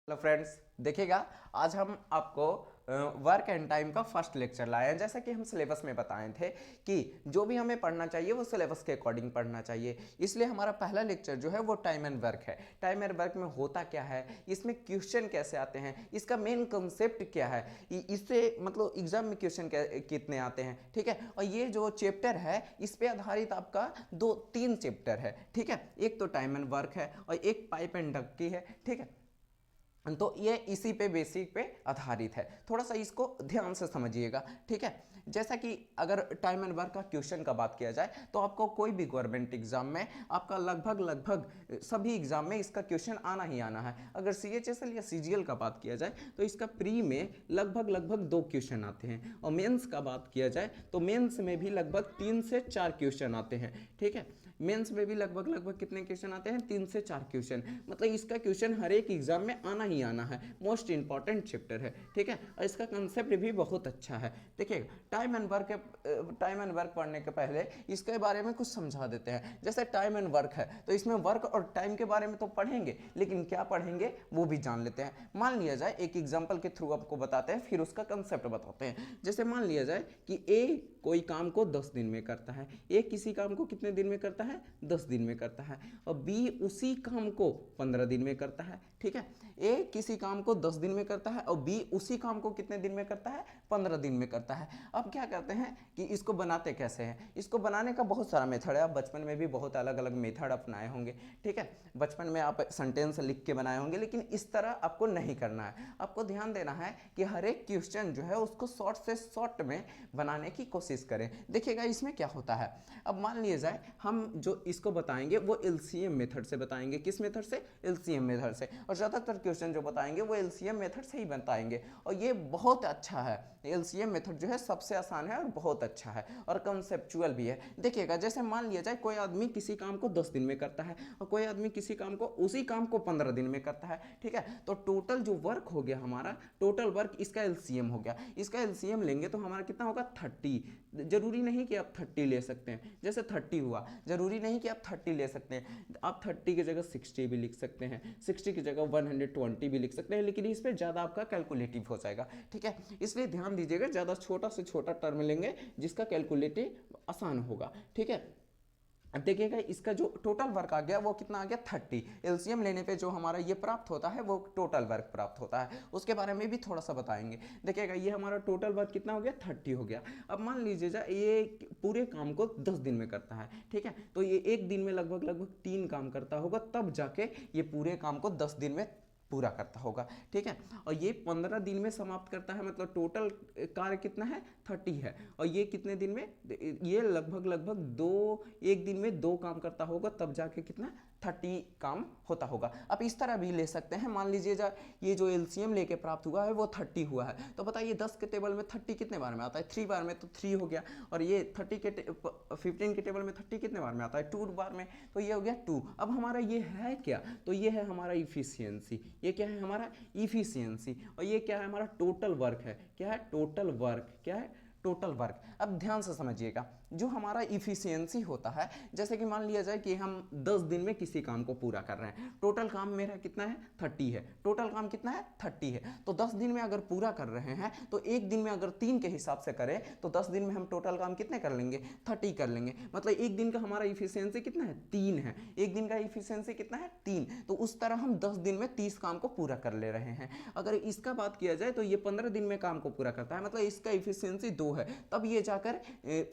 Hello friends, देखिएगा आज हम आपको वर्क एंड टाइम का फर्स्ट लेक्चर लाए हैं। जैसा कि हम सिलेबस में बताए थे कि जो भी हमें पढ़ना चाहिए वो सिलेबस के अकॉर्डिंग पढ़ना चाहिए, इसलिए हमारा पहला लेक्चर जो है वो टाइम एंड वर्क है। टाइम एंड वर्क में होता क्या है, इसमें क्वेश्चन कैसे आते हैं, इसका मेन कंसेप्ट क्या है, इससे मतलब एग्जाम में क्वेश्चन कितने आते हैं, ठीक है। और ये जो चैप्टर है इस पे आधारित आपका दो तीन चैप्टर है, ठीक है। एक तो टाइम एंड वर्क है और एक पाइप एंड डक की है, ठीक है। तो ये इसी पे बेसिक पे आधारित है, थोड़ा सा इसको ध्यान से समझिएगा, ठीक है। जैसा कि अगर टाइम एंड वर्क का क्वेश्चन का बात किया जाए तो आपको कोई भी गवर्नमेंट एग्जाम में आपका लगभग सभी एग्जाम में इसका क्वेश्चन आना ही आना है। अगर CHSL या CGL का बात किया जाए तो इसका प्री में लगभग दो क्वेश्चन आते हैं, और मेंस का बात किया जाए तो मेंस में भी लगभग 3 से 4 क्वेश्चन आते हैं, ठीक है। मेंस में भी लगभग कितने क्वेश्चन आते हैं, 3 से 4 क्वेश्चन, मतलब इसका क्वेश्चन हर एक एग्जाम में आना ही आना है। मोस्ट इंपॉर्टेंट चैप्टर है, ठीक है। और इसका कंसेप्ट भी बहुत अच्छा है। देखिए टाइम एंड वर्क पढ़ने के पहले इसके बारे में कुछ समझा देते हैं। जैसे टाइम एंड वर्क है तो इसमें वर्क और टाइम के बारे में तो पढ़ेंगे, लेकिन क्या पढ़ेंगे वो भी जान लेते हैं। मान लिया जाए एक एग्जाम्पल के थ्रू आपको बताते हैं, फिर उसका कंसेप्ट बताते हैं। जैसे मान लिया जाए कि ए कोई काम को 10 दिन में करता है, ए किसी काम को कितने दिन में करता है, 10 दिन में करता है, और बी उसी काम को 15 दिन में करता है, ठीक है। ए किसी काम को 10 दिन में करता है और बी उसी काम को कितने दिन में करता है, 15 दिन में करता है। अब क्या करते हैं कि इसको बनाते कैसे हैं, इसको बनाने का बहुत सारा मेथड है। आप बचपन में भी बहुत अलग अलग मेथड अपनाए होंगे, ठीक है। बचपन में आप सेंटेंस लिख के बनाए होंगे, लेकिन इस तरह आपको नहीं करना है। आपको ध्यान देना है कि हर एक क्वेश्चन जो है उसको शॉर्ट से शॉर्ट में बनाने की कोशिश करें। देखिएगा इसमें क्या होता है। अब मान लिया जाए हम जो इसको बताएंगे वो LCM मेथड से बताएंगे। किस मेथड से, LCM मेथड से। और ज़्यादातर क्वेश्चन जो बताएंगे वो LCM मेथड से ही बताएंगे, और ये बहुत अच्छा है। LCM मेथड जो है सबसे आसान है और बहुत अच्छा है और कंसेप्चुअल भी है। देखिएगा जैसे मान लिया जाए कोई आदमी किसी काम को 10 दिन में करता है और कोई आदमी किसी काम को उसी काम को 15 दिन में करता है, ठीक है। तो टोटल जो वर्क हो गया हमारा, टोटल वर्क इसका LCM हो गया। इसका LCM लेंगे तो हमारा कितना होगा, 30। जरूरी नहीं कि आप 30 ले सकते हैं, जैसे 30 हुआ, जरूरी नहीं कि आप 30 ले सकते हैं। आप 30 की जगह 60 भी लिख सकते हैं, 60 की जगह 120 भी लिख सकते हैं, लेकिन इस पर ज़्यादा आपका कैलकुलेटिव हो जाएगा, ठीक है। इसलिए ध्यान दीजिएगा, ज़्यादा छोटा से छोटा टर्म लेंगे जिसका कैलकुलेटिव आसान होगा, ठीक है। अब देखिएगा इसका जो टोटल वर्क आ गया वो कितना आ गया, 30। LCM लेने पे जो हमारा ये प्राप्त होता है वो टोटल वर्क प्राप्त होता है, उसके बारे में भी थोड़ा सा बताएंगे। देखिएगा ये हमारा टोटल वर्क कितना हो गया, 30 हो गया। अब मान लीजिए जा ये पूरे काम को 10 दिन में करता है, ठीक है। तो ये एक दिन में लगभग 3 काम करता होगा, तब जाके ये पूरे काम को 10 दिन में पूरा करता होगा, ठीक है। और ये 15 दिन में समाप्त करता है, मतलब टोटल कार्य कितना है, 30 है। और ये कितने दिन में, ये लगभग दो, एक दिन में 2 काम करता होगा, तब जाके कितना 30 काम होता होगा। अब इस तरह भी ले सकते हैं। मान लीजिए ये जो LCM लेके प्राप्त हुआ है वो 30 हुआ है, तो बताइए 10 के टेबल में 30 कितने बार में आता है, 3 बार में, तो 3 हो गया। और ये 15 के टेबल में 30 कितने बार में आता है, 2 बार में, तो ये हो गया 2। अब हमारा ये है क्या, तो ये है हमारा इफिशियंसी। ये क्या है, हमारा इफिशियंसी। और ये क्या है, हमारा टोटल वर्क है। क्या है, टोटल वर्क, क्या है, टोटल वर्क। अब ध्यान से समझिएगा, जो हमारा इफिशियंसी होता है, जैसे कि मान लिया जाए कि हम 10 दिन में किसी काम को पूरा कर रहे हैं, टोटल काम मेरा कितना है, 30 है। टोटल काम कितना है, 30 है। तो 10 दिन में अगर पूरा कर रहे हैं तो एक दिन में अगर 3 के हिसाब से करें तो 10 दिन में हम टोटल काम कितने कर लेंगे, 30 कर लेंगे। मतलब एक दिन का हमारा इफिशियंसी कितना है, 3 है। एक दिन का इफिशियंसी कितना है, 3। तो उस तरह हम 10 दिन में 30 काम को पूरा कर ले रहे हैं। अगर इसका बात किया जाए तो ये 15 दिन में काम को पूरा करता है, मतलब इसका इफिशियंसी 2 है, तब ये जाकर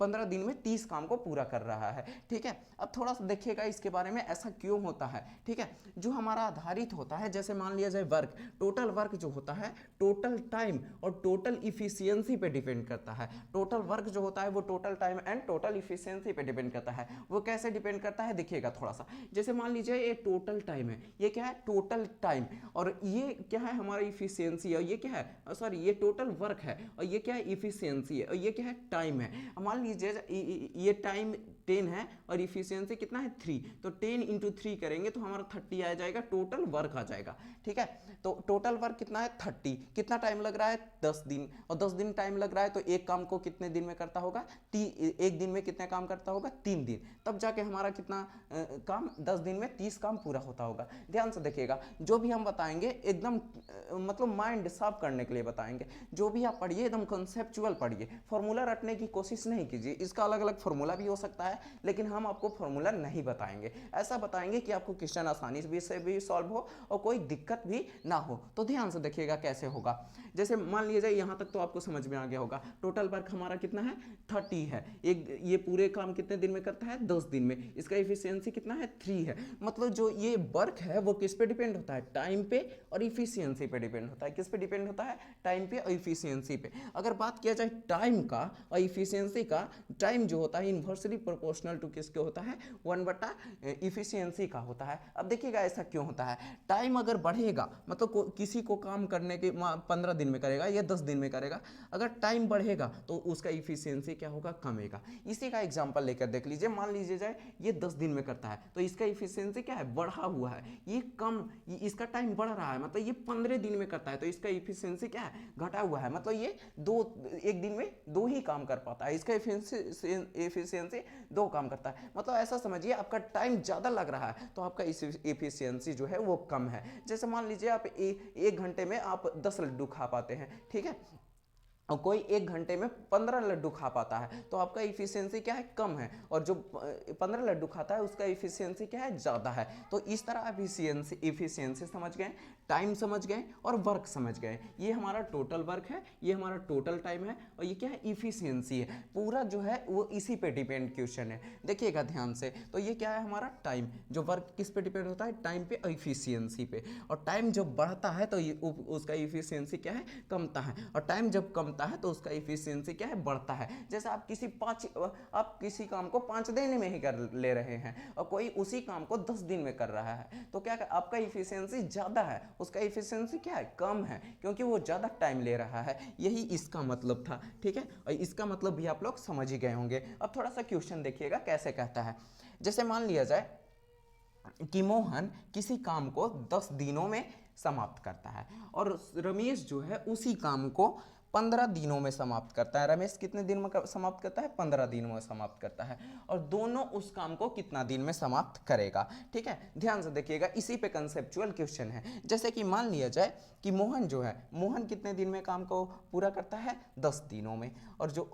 15 दिन में 30 काम को पूरा कर रहा है, ठीक है। अब थोड़ा सा देखिएगा इसके बारे में, ऐसा क्यों होता है, ठीक है। जो हमारा आधारित होता है, जैसे मान लिया जाए वर्क, टोटल वर्क जो होता है टोटल टाइम और टोटल इफिशियंसी पे डिपेंड करता है। टोटल वर्क जो होता है वो total time and total efficiency पे डिपेंड करता है। वो कैसे डिपेंड करता है, देखिएगा थोड़ा सा। जैसे मान लीजिए ये टोटल टाइम है, ये क्या है, टोटल टाइम, और ये क्या है, हमारा इफिशियंसी है, और ये क्या है, सॉरी ये टोटल वर्क है, और ये क्या है, इफिशियंसी है, और ये क्या है, टाइम है। मान लीजिए ये टाइम 10 है और इफिशियंसी कितना है 3, तो 10 इंटू 3 करेंगे तो हमारा 30 आ जाएगा, टोटल वर्क आ जाएगा। ठीक है, तो टोटल वर्क कितना है 30, कितना टाइम लग रहा है 10 दिन, और 10 दिन टाइम लग रहा है तो एक काम को कितने दिन में करता होगा, एक दिन में कितने काम करता होगा 3 दिन, तब जाके हमारा कितना काम 10 दिन में 30 काम पूरा होता होगा। ध्यान से देखिएगा, जो भी हम बताएंगे एकदम मतलब माइंड साफ करने के लिए बताएंगे, जो भी आप पढ़िए एकदम कॉन्सेप्चुअल पढ़िए, फॉर्मूला रटने की कोशिश नहीं कीजिए। इसका अलग अलग फॉर्मूला भी हो सकता है, लेकिन हम आपको फॉर्मूला नहीं बताएंगे, ऐसा बताएंगे कि आपको क्वेश्चन आसानी से भी सॉल्व हो और कोई दिक्कत भी ना हो। तो ध्यान से देखिएगा कैसे होगा। जैसे मान लीजिए यहाँ तक तो आपको समझ में आ गया होगा, टोटल वर्क हमारा कितना है 30 है, एक ये पूरे काम कितने दिन में करता है 10 दिन में, इसका एफिशिएंसी कितना है 3 है। मतलब जो ये वर्क है वो किस पे डिपेंड होता है, टाइम पे और इफिशियंसी पे डिपेंड होता है। किस पे डिपेंड होता है, टाइम पे और इफिशियंसी पे। अगर बात किया जाए टाइम का और इफिशियंसी का, टाइम जो होता है इन्वर्सली प्रोपोर्शनल टू किसके होता है, 1/, इफिशियंसी का होता है। अब देखिएगा ऐसा क्यों होता है, टाइम अगर बढ़ेगा मतलब किसी को काम करने के 15 दिन में करेगा या 10 दिन में करेगा, अगर टाइम बढ़ेगा तो उसका इफिशियंसी क्या होगा, कमेगा। इसी का एग्जांपल लेकर देख लीजिए, मान लीजिए जाए ये 10 दिन में करता है तो इसका इफिशियंसी क्या है, बढ़ा हुआ है, ये कम, इसका टाइम बढ़ रहा है, मतलब ये 15 दिन में करता है तो इसका इफिशियंसी क्या है, घटा हुआ है, मतलब ये एक दिन में 2 ही काम कर पाता है, इसका इफिशियंसी 2 काम करता है। मतलब ऐसा समझिए आपका टाइम ज़्यादा लग रहा है तो आपका इफिशियंसी जो है वो कम है। जैसे मान लीजिए आप 1 घंटे में आप 10 लड्डू खा पाते हैं, ठीक है, और कोई 1 घंटे में 15 लड्डू खा पाता है तो आपका इफिशियंसी क्या है, कम है, और जो 15 लड्डू खाता है उसका इफिशियंसी क्या है, ज़्यादा है। तो इस तरह इफिशियंसी समझ गए, टाइम समझ गए और वर्क समझ गए। ये हमारा टोटल वर्क है, ये हमारा टोटल टाइम है, और ये क्या है, इफिशियंसी है। पूरा जो है वो इसी पे डिपेंड क्वेश्चन है, देखिएगा ध्यान से। तो ये क्या है हमारा टाइम, जो वर्क किस पे डिपेंड होता है, टाइम पे और इफिशियंसी पे। और टाइम जब बढ़ता है तो उसका इफिशियंसी क्या है, कमता है, और टाइम जब कम है तो उसका इफिशियंसी क्या है, बढ़ता है। जैसे आप किसी काम को 5 दिन में ही कर ले रहे हैं और कोई उसी काम को 10 दिन में कर रहा है तो क्या आपका इफिशियंसी ज़्यादा है, उसका इफिशियंसी क्या है, कम है, क्योंकि वो ज़्यादा टाइम ले रहा है। यही इसका मतलब था, ठीक है, और इसका मतलब भी आप लोग समझ ही गए होंगे। अब थोड़ा सा क्वेश्चन देखिएगा कैसे कहता है। जैसे मान लिया जाए कि मोहन किसी काम को 10 दिनों में समाप्त करता है और रमेश जो है उसी काम को 15 दिनों में समाप्त करता है। रमेश कितने दिन में समाप्त करता है, 15 दिनों में समाप्त करता है, और दोनों उस काम को कितना दिन में समाप्त करेगा। ठीक है, ध्यान से देखिएगा, इसी पे कंसेप्चुअल क्वेश्चन है। जैसे कि मान लिया जाए कि मोहन जो है, मोहन कितने दिन में काम को पूरा करता है, 10 दिनों में, और जो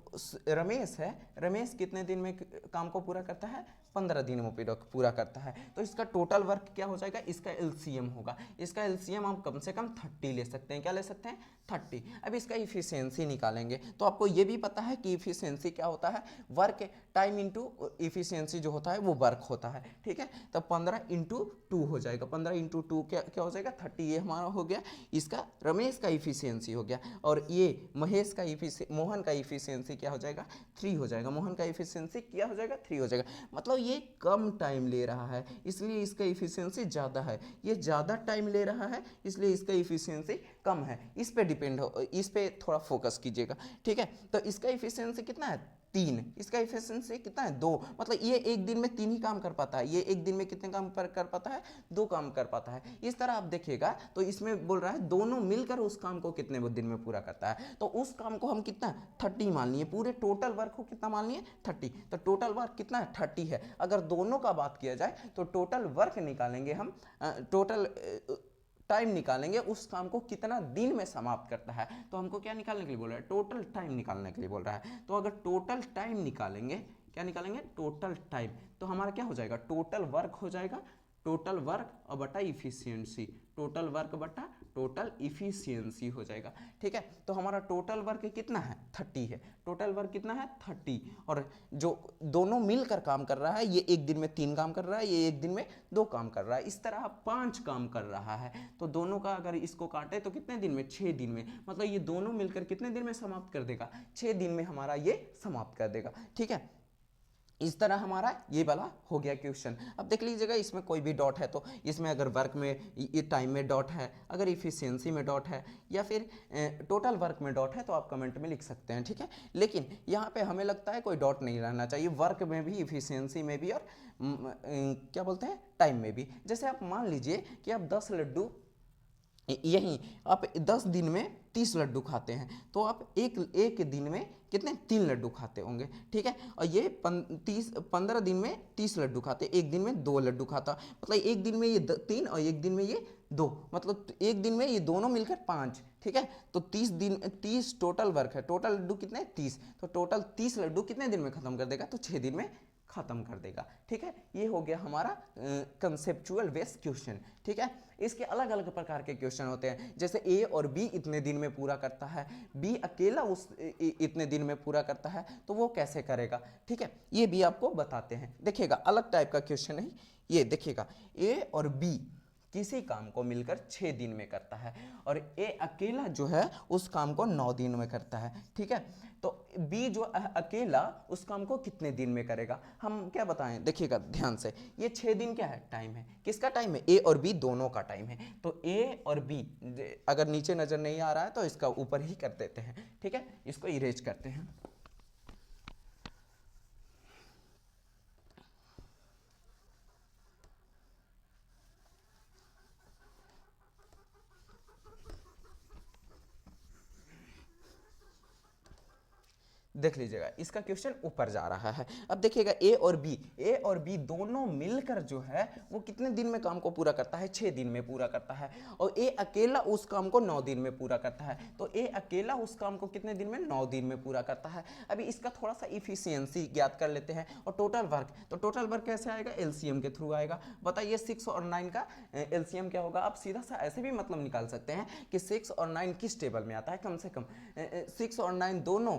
रमेश है, रमेश कितने दिन में काम को पूरा करता है, 15 दिनों में पूरा करता है। तो इसका टोटल वर्क क्या हो जाएगा, इसका एलसीएम होगा। इसका एलसीएम हम कम से कम 30 ले सकते हैं। क्या ले सकते हैं, 30। अब इसका इफिशियंसी निकालेंगे तो आपको ये भी पता है कि इफिशियंसी क्या होता है, वर्क टाइम इंटू इफिशियंसी जो होता है वो वर्क होता है। ठीक है, तो 15 इंटू 2 हो जाएगा, 15 इंटू 2 क्या हो जाएगा, 30। ये हमारा हो गया, इसका रमेश का इफिशियंसी हो गया, और ये मोहन का इफिशियंसी क्या हो जाएगा, 3 हो जाएगा। मोहन का इफिशियंसी क्या हो जाएगा, 3 हो जाएगा। मतलब ये कम टाइम ले रहा है इसलिए इसका इफिशियंसी ज़्यादा है, ये ज़्यादा टाइम ले रहा है इसलिए इसका इफिशियंसी कम है। इस पे डिपेंड हो, इस पे थोड़ा फोकस कीजिएगा। ठीक है, तो इसका इफिशियंसी कितना है, 3, इसका इफिशियंसी कितना है, 2। मतलब ये एक दिन में 3 ही काम कर पाता है, ये एक दिन में कितने काम कर पाता है, 2 काम कर पाता है। इस तरह आप देखिएगा तो इसमें बोल रहा है दोनों मिलकर उस काम को कितने दिन में पूरा करता है, तो उस काम को हम कितना 30 मान लिए, पूरे टोटल वर्क को कितना मान लिए, 30। तो टोटल वर्क कितना है, 30 है। अगर दोनों का बात किया जाए तो टोटल वर्क निकालेंगे हम, टोटल टाइम निकालेंगे उस काम को कितना दिन में समाप्त करता है। तो हमको क्या निकालने के लिए बोल रहा है, टोटल टाइम निकालने के लिए बोल रहा है। तो अगर टोटल टाइम निकालेंगे, क्या निकालेंगे, टोटल टाइम, तो हमारा क्या हो जाएगा, टोटल वर्क हो जाएगा, टोटल वर्क और बटा इफिशियंसी, टोटल वर्क बटा टोटल इफिशियंसी हो जाएगा। ठीक है, तो हमारा टोटल वर्क कितना है, 30 है। टोटल वर्क कितना है, 30, और जो दोनों मिलकर काम कर रहा है, ये एक दिन में 3 काम कर रहा है, ये एक दिन में 2 काम कर रहा है, इस तरह 5 काम कर रहा है। तो दोनों का अगर इसको काटे तो कितने दिन में, 6 दिन में। मतलब ये दोनों मिलकर कितने दिन में समाप्त कर देगा, 6 दिन में हमारा ये समाप्त कर देगा। ठीक है, इस तरह हमारा ये वाला हो गया क्वेश्चन। अब देख लीजिएगा, इसमें कोई भी डॉट है तो इसमें अगर वर्क में ये टाइम में डॉट है, अगर इफिशियंसी में डॉट है, या फिर टोटल वर्क में डॉट है तो आप कमेंट में लिख सकते हैं, ठीक है। लेकिन यहाँ पे हमें लगता है कोई डॉट नहीं रहना चाहिए, वर्क में भी, इफिशियंसी में भी, और क्या बोलते हैं, टाइम में भी। जैसे आप मान लीजिए कि आप 10 लड्डू, यहीं आप 10 दिन में 30 लड्डू खाते हैं, तो आप एक दिन में कितने, 3 लड्डू खाते होंगे, ठीक है। और ये 15 दिन में 30 लड्डू खाते, एक दिन में 2 लड्डू खाता, मतलब एक दिन में ये 3 और एक दिन में ये 2, मतलब एक दिन में ये दोनों मिलकर 5, ठीक है। तो 30 टोटल वर्क है, टोटल लड्डू कितने, 30, तो टोटल 30 लड्डू कितने दिन में खत्म कर देगा, तो 6 दिन में खत्म कर देगा, ठीक है। ये हो गया हमारा कंसेप्चुअल बेस्ड क्वेश्चन, ठीक है। इसके अलग अलग प्रकार के क्वेश्चन होते हैं, जैसे ए और बी इतने दिन में पूरा करता है, बी अकेला उस इतने दिन में पूरा करता है, तो वो कैसे करेगा, ठीक है। ये भी आपको बताते हैं, देखिएगा अलग टाइप का क्वेश्चन है ये। देखिएगा, ए और बी किसी काम को मिलकर 6 दिन में करता है, और ए अकेला जो है उस काम को 9 दिन में करता है, ठीक है। तो बी जो अकेला उस काम को कितने दिन में करेगा, हम क्या बताएं, देखिएगा ध्यान से, ये 6 दिन क्या है, टाइम है, किसका टाइम है, ए और बी दोनों का टाइम है। तो ए और बी अगर नीचे नजर नहीं आ रहा है तो इसका ऊपर ही कर देते हैं, ठीक है, इसको इरेज करते हैं। देख लीजिएगा, इसका क्वेश्चन ऊपर जा रहा है। अब देखिएगा, ए और बी दोनों मिलकर जो है वो कितने दिन में काम को पूरा करता है, 6 दिन में पूरा करता है, और ए अकेला उस काम को 9 दिन में पूरा करता है। तो ए अकेला उस काम को कितने दिन में, 9 दिन में पूरा करता है। अभी इसका थोड़ा सा इफिशियंसी ज्ञात कर लेते हैं, और टोटल वर्क, तो टोटल वर्क कैसे आएगा, एलसीएम के थ्रू आएगा। बताइए 6 और 9 का एलसीएम क्या होगा। आप सीधा सा ऐसे भी मतलब निकाल सकते हैं कि 6 और 9 किस टेबल में आता है, कम से कम 6 और 9 दोनों,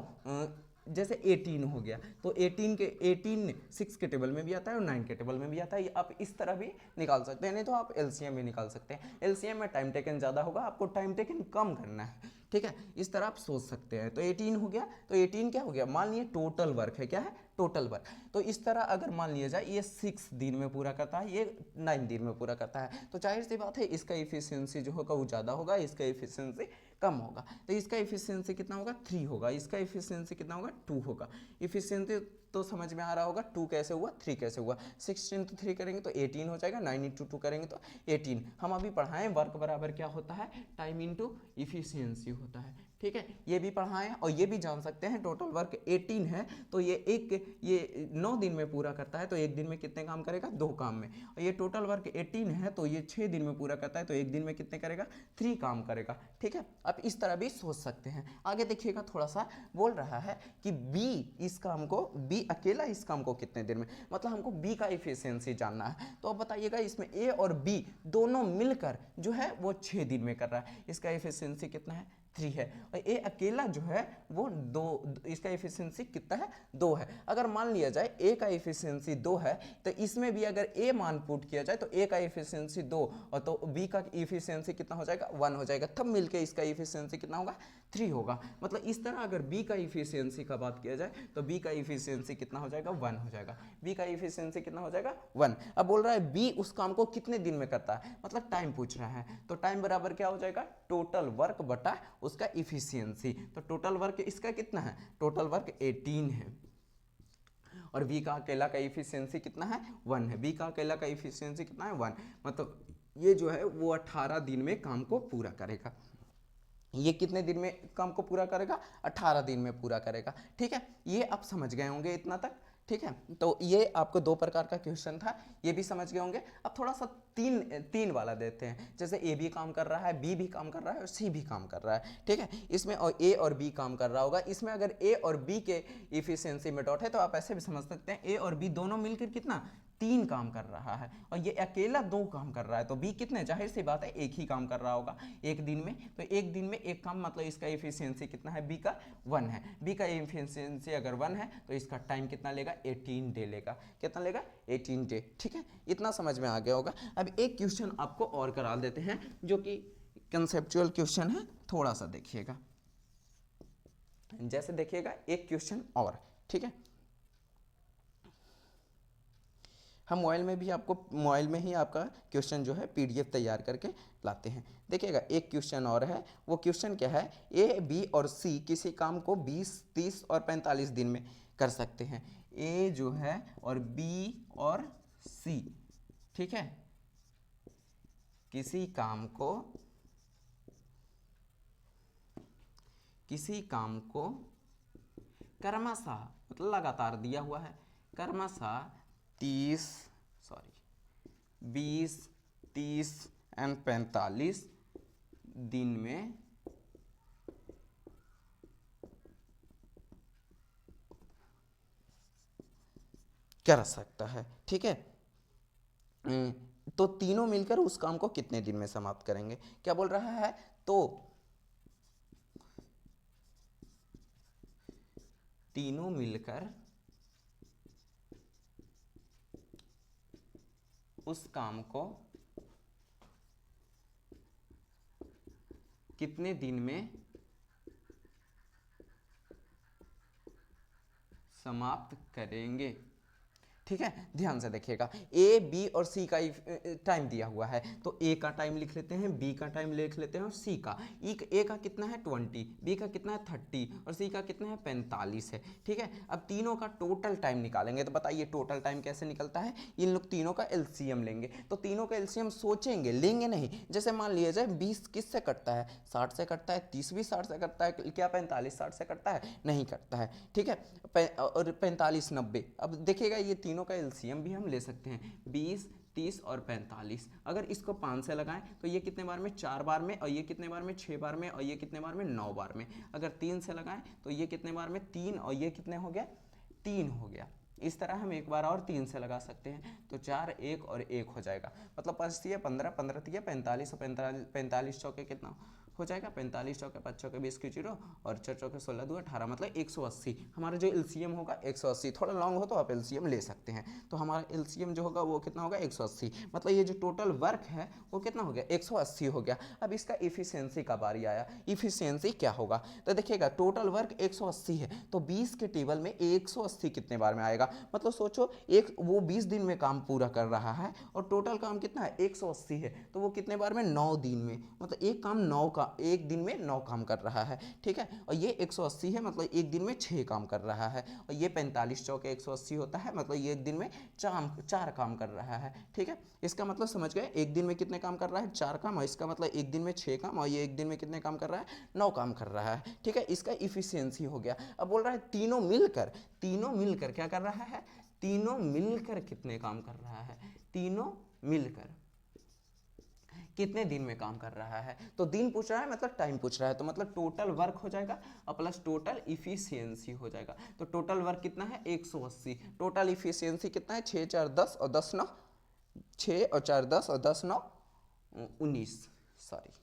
जैसे 18 हो गया, तो 18 6 के टेबल में भी आता है और 9 के टेबल में भी आता है। आप इस तरह भी निकाल सकते हैं, नहीं तो आप एलसीएम भी निकाल सकते हैं। एलसीएम में टाइम टेकन ज़्यादा होगा, आपको टाइम टेकन कम करना है, ठीक है, इस तरह आप सोच सकते हैं। तो 18 हो गया, तो 18 क्या हो गया, मान लिए टोटल वर्क है, क्या है, टोटल वर्क। तो इस तरह अगर मान लिया जाए ये 6 दिन में पूरा करता है, ये 9 दिन में पूरा करता है, तो जाहिर सी बात है इसका इफिशियंसी जो होगा वो ज़्यादा होगा, इसका इफिशियंसी कम होगा। तो इसका इफिशियंसी कितना होगा, 3 होगा, इसका इफिशियंसी कितना होगा, 2 होगा। इफिशियंसी तो समझ में आ रहा होगा, 2 कैसे हुआ, 3 कैसे हुआ। 6 इंटू 3 करेंगे तो 18 हो जाएगा, 9 इंटू 2 करेंगे तो 18। हम अभी पढ़ाएं वर्क बराबर क्या होता है, टाइम इंटू इफिशियंसी होता है, ठीक है, ये भी पढ़ाएं। और ये भी जान सकते हैं टोटल वर्क 18 है, तो ये 9 दिन में पूरा करता है, तो एक दिन में कितने काम करेगा, 2 काम में। और ये टोटल वर्क 18 है, तो ये 6 दिन में पूरा करता है, तो एक दिन में कितने करेगा, 3 काम करेगा, ठीक है। आप इस तरह भी सोच सकते हैं। आगे देखिएगा, थोड़ा सा बोल रहा है कि बी अकेला इस काम को कितने दिन में, मतलब हमको बी का इफिशियंसी जानना है। तो अब बताइएगा, इसमें ए और बी दोनों मिलकर जो है वो 6 दिन में कर रहा है, इसका इफिशियंसी कितना है, 3 है। और ए अकेला जो है वो 2, इसका इफिशियंसी कितना है, 2 है। अगर मान लिया जाए ए का इफिशियंसी 2 है, तो इसमें भी अगर ए मान पुट किया जाए तो ए का इफिशियंसी 2 और तो बी का इफिशियंसी कितना हो जाएगा, 1 हो जाएगा, तब मिलके इसका इफिशियंसी कितना होगा, 3 होगा। मतलब इस तरह अगर बी का इफिशियंसी का बात किया जाए तो बी का इफिशियंसी कितना हो जाएगा, 1 हो जाएगा। बी का इफिशियंसी कितना हो जाएगा, 1। अब बोल रहा है बी उस काम को कितने दिन में करता है, मतलब टाइम पूछ रहा है, तो टाइम बराबर क्या हो जाएगा, टोटल वर्क बटा उसका इफिशियंसी। तो टोटल वर्क इसका कितना है, टोटल वर्क 18 है, और बी का अकेला का इफिशियंसी कितना है, 1 है। बी का अकेला का इफिशियंसी कितना है, 1। मतलब ये जो है वो 18 दिन में काम को पूरा करेगा। ये कितने दिन में काम को पूरा करेगा, 18 दिन में पूरा करेगा, ठीक है। ये आप समझ गए होंगे इतना तक, ठीक है। तो ये आपको 2 प्रकार का क्वेश्चन था, ये भी समझ गए होंगे। अब थोड़ा सा तीन वाला देते हैं, जैसे ए भी काम कर रहा है, बी भी काम कर रहा है और सी भी काम कर रहा है, ठीक है। इसमें और ए और बी काम कर रहा होगा, इसमें अगर ए और बी के इफिशियंसी में डॉट है तो आप ऐसे भी समझ सकते हैं ए और बी दोनों मिलकर कितना, 3 काम कर रहा है, और ये अकेला 2 काम कर रहा है, तो बी कितने, जाहिर सी बात है एक ही काम कर रहा होगा एक दिन में, तो एक दिन में एक काम, मतलब इसका इफिशियंसी कितना है, बी का 1 है। बी का इफिशियंसी अगर 1 है तो इसका टाइम कितना लेगा, 18 डे लेगा। कितना लेगा, 18 डे, ठीक है। इतना समझ में आ गया होगा। अब एक क्वेश्चन आपको और करा देते हैं जो कि कंसेप्चुअल क्वेश्चन है, थोड़ा सा देखिएगा। जैसे देखिएगा एक क्वेश्चन और, ठीक है। हम मोबाइल में ही आपका क्वेश्चन जो है PDF तैयार करके लाते हैं। देखिएगा एक क्वेश्चन और है, वो क्वेश्चन क्या है, A, B और C किसी काम को 20, 30 और 45 दिन में कर सकते हैं। A जो है और B और C, ठीक है, किसी काम को क्रमशः मतलब लगातार दिया हुआ है, क्रमशः 20, 30 एंड 45 दिन में कर सकता है, ठीक है। तो तीनों मिलकर उस काम को कितने दिन में समाप्त करेंगे, क्या बोल रहा है, तो तीनों मिलकर उस काम को कितने दिन में समाप्त करेंगे, ठीक है। ध्यान से देखिएगा, A, B और C का टाइम दिया हुआ है, तो A का टाइम लिख लेते हैं, B का टाइम लिख लेते हैं और C का, A का कितना है 20, B का कितना है 30 और C का कितना है 45 है, ठीक है। अब तीनों का टोटल टाइम निकालेंगे, तो बताइए टोटल टाइम कैसे निकलता है, इन लोग तीनों का LCM लेंगे, तो तीनों का LCM सोचेंगे, लेंगे नहीं। जैसे मान लिया जाए 20 किससे कटता है, 60 से कटता है, 30 भी 60 से कटता है, क्या 45 60 से कटता है, नहीं कटता है, ठीक है। और 45 90, अब देखिएगा ये तीनों का LCM भी हम ले सकते हैं, 20, 30 और 45। अगर इसको 5 से लगाएं तो ये कितने बार में, 4 बार में, और ये कितने बार में, 6 बार में, और ये कितने बार में, 9 बार में। अगर 3 से लगाएं तो ये कितने बार में, 3, और ये कितने हो गया, 3 हो गया। इस तरह हम एक बार और 3 से लगा सकते हैं, तो 4, 1 और 1 हो जाएगा, मतलब 5 तिया 15, 15 तिया 45 और 45 चौके कितना हो जाएगा, 45 चौके 5 चौके 20 की 0 और 4 चौके 16 2 18, मतलब 180। हमारा जो LCM होगा 180, थोड़ा लॉन्ग हो तो आप LCM ले सकते हैं, तो हमारा LCM जो होगा वो कितना होगा 180, मतलब ये जो टोटल वर्क है वो कितना हो गया 180 हो गया। अब इसका इफिशियंसी का बारी आया, इफिशियंसी क्या होगा, तो देखिएगा टोटल वर्क 180 है, तो 20 के टेबल में 180 कितने बार में आएगा, मतलब सोचो वो 20 दिन में काम पूरा कर रहा है और टोटल काम कितना है 180 है, तो वो कितने बार में, 9 दिन में, मतलब एक दिन में 9 काम कर रहा है, ठीक है। और ये 180 है, मतलब एक दिन में 6 काम कर रहा है, और ये 45 चौके 180 होता है, मतलब ये एक दिन में 4 काम कर रहा है, ठीक है। इसका मतलब समझ गए, एक दिन में कितने काम कर रहा है, 4 काम, और इसका मतलब एक दिन में 6 काम, और ये एक दिन में कितने काम कर रहा है, 9 काम कर रहा है, ठीक है। इसका इफिशियंसी हो गया। अब बोल रहा है तीनों मिलकर क्या कर रहा है, तीनों मिलकर कितने काम कर रहा है, तीनों मिलकर कितने दिन में काम कर रहा है, तो दिन पूछ रहा है मतलब टाइम पूछ रहा है, तो मतलब टोटल वर्क हो जाएगा और प्लस टोटल इफिशियंसी हो जाएगा, तो टोटल वर्क कितना है 180, टोटल इफिशियंसी कितना है 6 4 10 और 10 9, 6 और 4 10 और 10 9 19, सॉरी,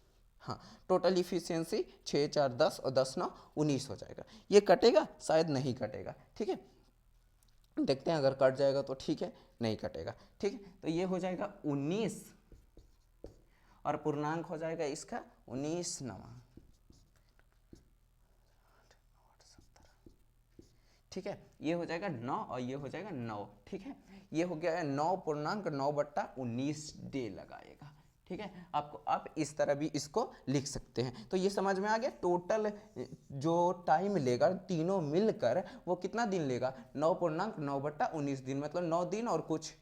हाँ, टोटल इफिशियंसी 6 4 10 और 10 9 19 हो जाएगा। ये कटेगा, शायद नहीं कटेगा, ठीक है, देखते हैं, अगर कट जाएगा तो ठीक है, नहीं कटेगा, ठीक है। तो ये हो जाएगा 19 और पूर्णांक हो जाएगा इसका 19 9, ठीक है। ये हो जाएगा 9 और ये हो जाएगा 9, ठीक है। ये हो गया 9 पूर्णांक 9/19 डे लगाएगा, ठीक है। आप इस तरह भी इसको लिख सकते हैं। तो ये समझ में आ गया, टोटल जो टाइम लेगा तीनों मिलकर वो कितना दिन लेगा, 9/19 दिन, मतलब 9 दिन और कुछ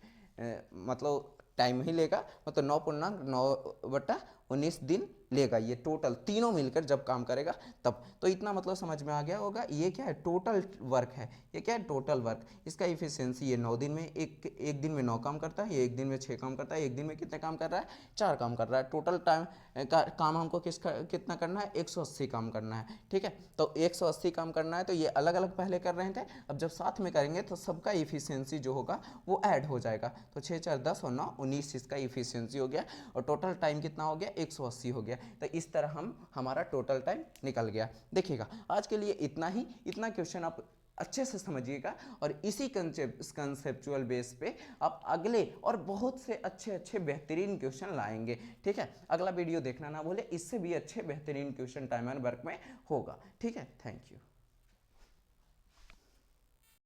मतलब टाइम ही लेगा, मतलब 9/19 दिन लेगा, ये टोटल तीनों मिलकर जब काम करेगा तब। तो इतना मतलब समझ में आ गया होगा, ये क्या है, टोटल वर्क है, ये क्या है, टोटल वर्क। इसका इफिशियंसी ये 9 दिन में एक दिन में 9 काम करता है, ये एक दिन में 6 काम करता है, एक दिन में कितने काम कर रहा है, 4 काम कर रहा है। टोटल टाइम काम हमको कितना करना है, 180 काम करना है, ठीक है। तो 180 काम करना है, तो ये अलग अलग पहले कर रहे थे, अब जब साथ में करेंगे तो सबका इफिशियंसी जो होगा वो ऐड हो जाएगा, तो 6 4 10 और 9 19 इसका इफिशियंसी हो गया, और टोटल टाइम कितना हो गया 180 हो गया। तो इस तरह हमारा टोटल टाइम निकल गया। देखिएगा आज के लिए इतना क्वेश्चन आप अच्छे से समझिएगा, और इसी कंसेप्चुअल बेस पे आप अगले और बहुत से अच्छे अच्छे बेहतरीन क्वेश्चन लाएंगे, ठीक है। अगला वीडियो देखना ना भूले, इससे भी अच्छे बेहतरीन क्वेश्चन टाइम एंड वर्क में होगा, ठीक है। Thank you.